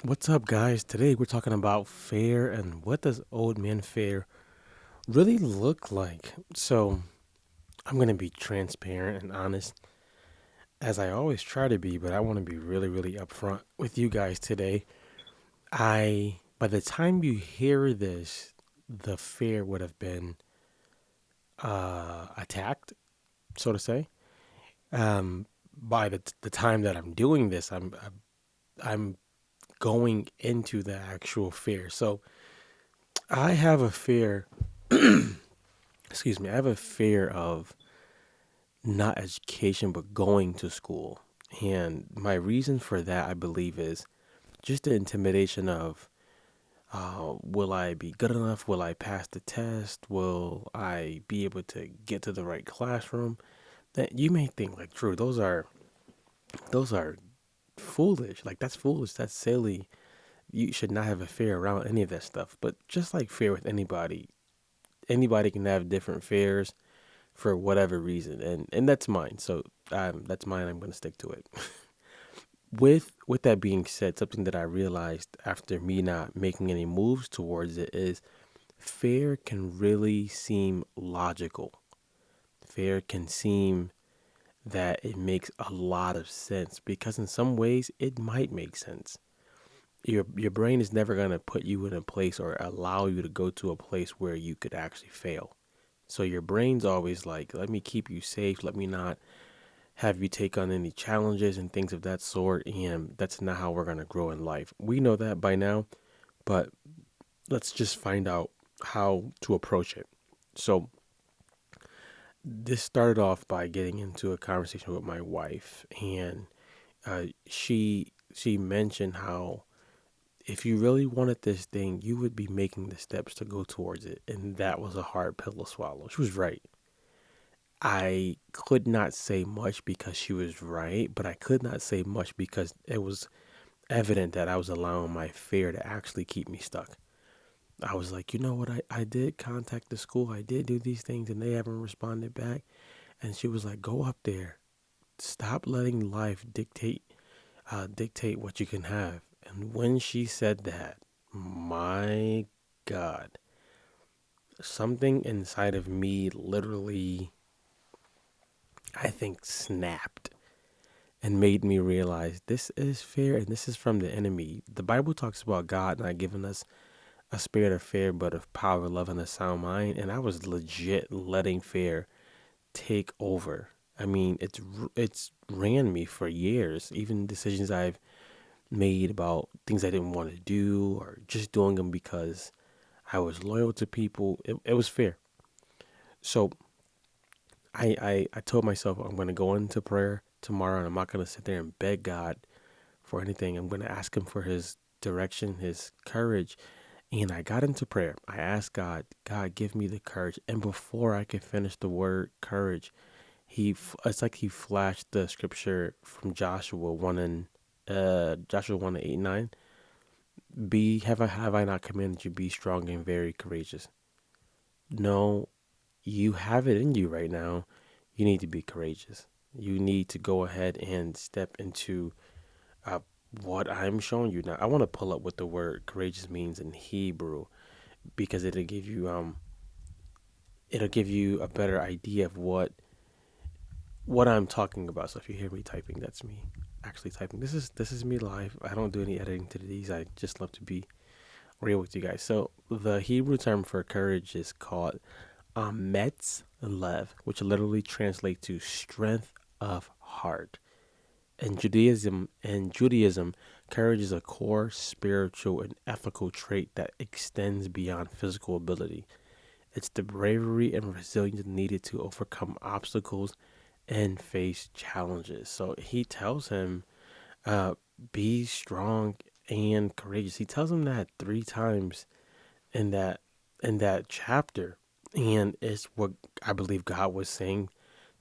What's up, guys? Today we're talking about fair and what does old man fair really look like. So, I'm going to be transparent and honest as I always try to be, but I want to be really, really upfront with you guys today. By the time you hear this, the fair would have been attacked, so to say. By the time that I'm doing this, I'm going into the actual fair. So, I have a fear excuse me, I have a fear of not education, but going to school. And my reason for that, I believe, is just the intimidation of will I be good enough? Will I pass the test? Will I be able to get to the right classroom? That you may think like, Drew, those are foolish. Like that's foolish. That's silly. You should not have a fear around any of that stuff. But just like fear with anybody, anybody can have different fears for whatever reason, and that's mine. So that's mine. I'm gonna stick to it. With that being said, something that I realized after me not making any moves towards it is fear can really seem logical. Fear can seem that it makes a lot of sense because in some ways it might make sense. Your brain is never gonna put you in a place or allow you to go to a place where you could actually fail. So your brain's always like, let me keep you safe. Let me not have you take on any challenges and things of that sort. And that's not how we're going to grow in life. We know that by now, but let's just find out how to approach it. So, this started off by getting into a conversation with my wife, and she mentioned how if you really wanted this thing, you would be making the steps to go towards it, and that was a hard pill to swallow. She was right. I could not say much because she was right, but I could not say much because it was evident that I was allowing my fear to actually keep me stuck. I was like, you know what? I did contact the school. I did do these things and they haven't responded back. And she was like, go up there. Stop letting life dictate what you can have. And when she said that, my God, something inside of me literally, I think, snapped and made me realize this is fear and this is from the enemy. The Bible talks about God not giving us a spirit of fear, but of power, love, and a sound mind. And I was legit letting fear take over. I mean, it's ran me for years. Even decisions I've made about things I didn't want to do, or just doing them because I was loyal to people. It was fear. So I told myself I'm going to go into prayer tomorrow, and I'm not going to sit there and beg God for anything. I'm going to ask Him for His direction, His courage. And I got into prayer. I asked God, God, give me the courage. And before I could finish the word courage, it's like He flashed the scripture from Joshua 1 and 8 and 9. Have I not commanded you be strong and very courageous? No, you have it in you right now. You need to be courageous. You need to go ahead and step into uh, what I'm showing you now. I want to pull up what the word courageous means in Hebrew because it'll give you a better idea of what I'm talking about. So if you hear me typing, that's me actually typing. This is me live. I don't do any editing to these. I just love to be real with you guys. So the Hebrew term for courage is called Ametz Lev, which literally translates to strength of heart. In Judaism, courage is a core spiritual and ethical trait that extends beyond physical ability. It's the bravery and resilience needed to overcome obstacles and face challenges. So he tells him, uh, be strong and courageous. He tells him that three times in that chapter. And it's what I believe God was saying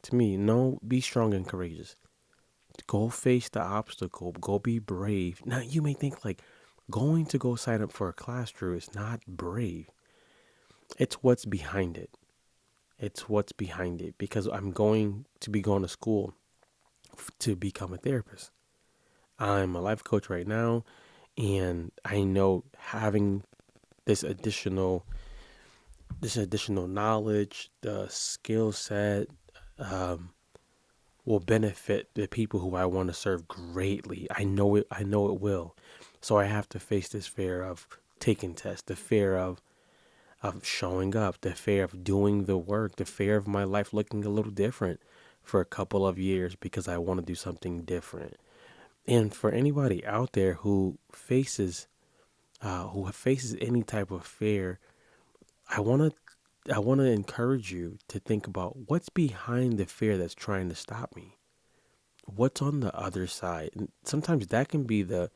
to me. No, be strong and courageous. Go face the obstacle. Go be brave. Now you may think like going to go sign up for a class, Drew, is not brave. It's what's behind it. It's what's behind it because I'm going to be going to school to become a therapist. I'm a life coach right now, And I know having this additional knowledge, the skill set, um, will benefit the people who I want to serve greatly. I know it. I know it will. So I have to face this fear of taking tests, the fear of showing up, the fear of doing the work, the fear of my life looking a little different for a couple of years because I want to do something different. And for anybody out there who faces any type of fear, I want I want to encourage you to think about what's behind the fear that's trying to stop me. What's on the other side? And sometimes that can be the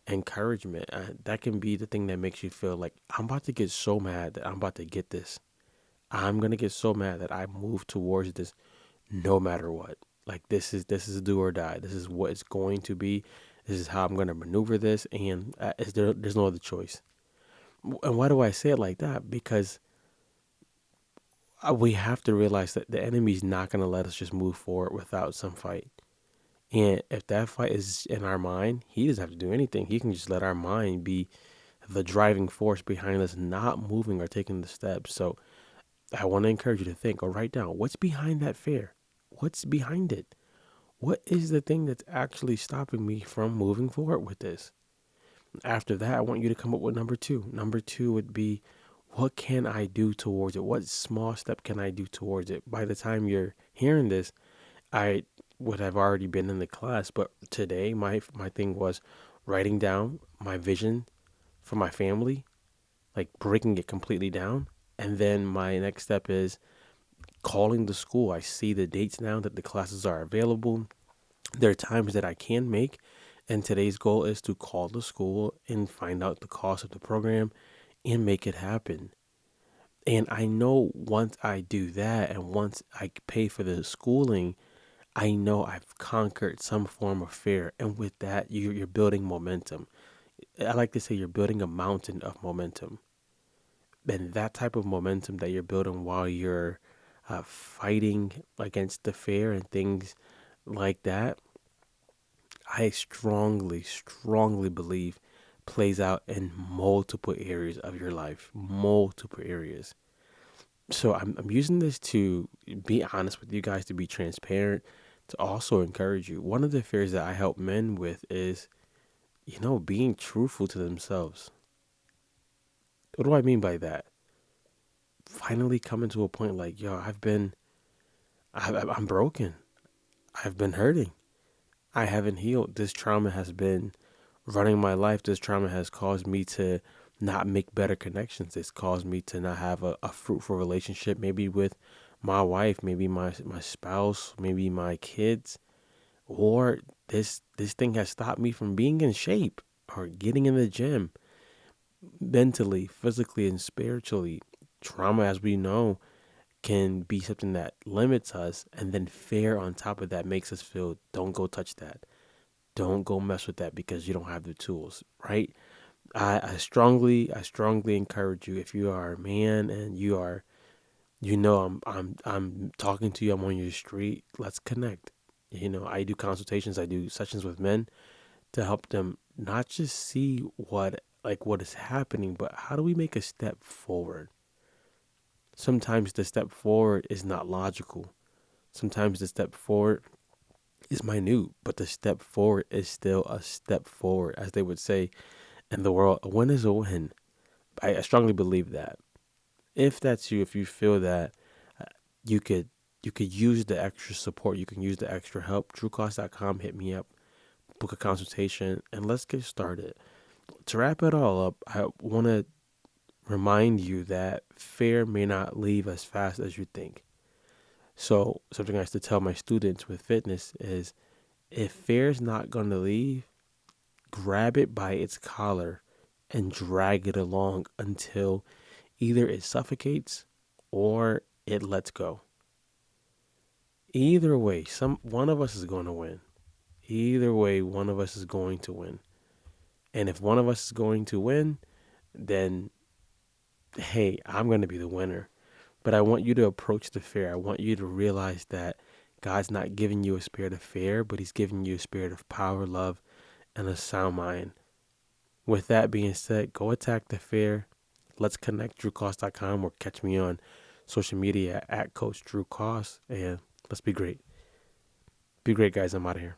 encouragement. That can be the thing that makes you feel like I'm about to get so mad that I'm about to get this. I'm gonna get so mad that I move towards this no matter what. Like this is do or die. This is what it's going to be. This is how I'm gonna maneuver this, and there's no other choice. And why do I say it like that? Because we have to realize that the enemy's not gonna let us just move forward without some fight. And if that fight is in our mind, he doesn't have to do anything. He can just let our mind be the driving force behind us not moving or taking the steps. So I want to encourage you to think or write down what's behind that fear. What's behind it? What is the thing that's actually stopping me from moving forward with this? After that, I want you to come up with number two. Number two would be, what can I do towards it? What small step can I do towards it? By the time you're hearing this, I would have already been in the class, but today my thing was writing down my vision for my family, like breaking it completely down. And then my next step is calling the school. I see the dates now that the classes are available. There are times that I can make, and today's goal is to call the school and find out the cost of the program and make it happen. And I know once I do that and once I pay for the schooling, I know I've conquered some form of fear. And with that, you're building momentum. I like to say you're building a mountain of momentum. And that type of momentum that you're building while you're fighting against the fear and things like that, I strongly, strongly believe plays out in multiple areas of your life, multiple areas. So I'm using this to be honest with you guys, to be transparent, to also encourage you. One of the fears that I help men with is, being truthful to themselves. What do I mean by that? Finally coming to a point like, yo, I'm broken. I've been hurting. I haven't healed. This trauma has been running my life. This trauma has caused me to not make better connections. It's caused me to not have a fruitful relationship, maybe with my wife, maybe my spouse, maybe my kids. Or this thing has stopped me from being in shape or getting in the gym mentally, physically, and spiritually. Trauma, as we know, can be something that limits us, and then fear on top of that makes us feel, don't go touch that. Don't go mess with that because you don't have the tools, right? I strongly encourage you, if you are a man and I'm talking to you, I'm on your street, let's connect. I do consultations, I do sessions with men to help them not just see what is happening, but how do we make a step forward? Sometimes the step forward is not logical. Sometimes the step forward is minute, but the step forward is still a step forward, as they would say in the world. A win is a win. I strongly believe that. If that's you, if you feel that you could you could use the extra support, you can use the extra help, TrueCost.com, hit me up, book a consultation, and let's get started. To wrap it all up, I want to remind you that fear may not leave as fast as you think. So something I used to tell my students with fitness is, if fear's not going to leave, grab it by its collar and drag it along until either it suffocates or it lets go. Either way, one of us is going to win. Either way, one of us is going to win. And if one of us is going to win, then hey, I'm going to be the winner. But I want you to approach the fear. I want you to realize that God's not giving you a spirit of fear, but He's giving you a spirit of power, love, and a sound mind. with that being said, go attack the fear. Let's connect, drewcost.com, or catch me on social media at Coach Drew Cost, and let's be great. Be great, guys. I'm out of here.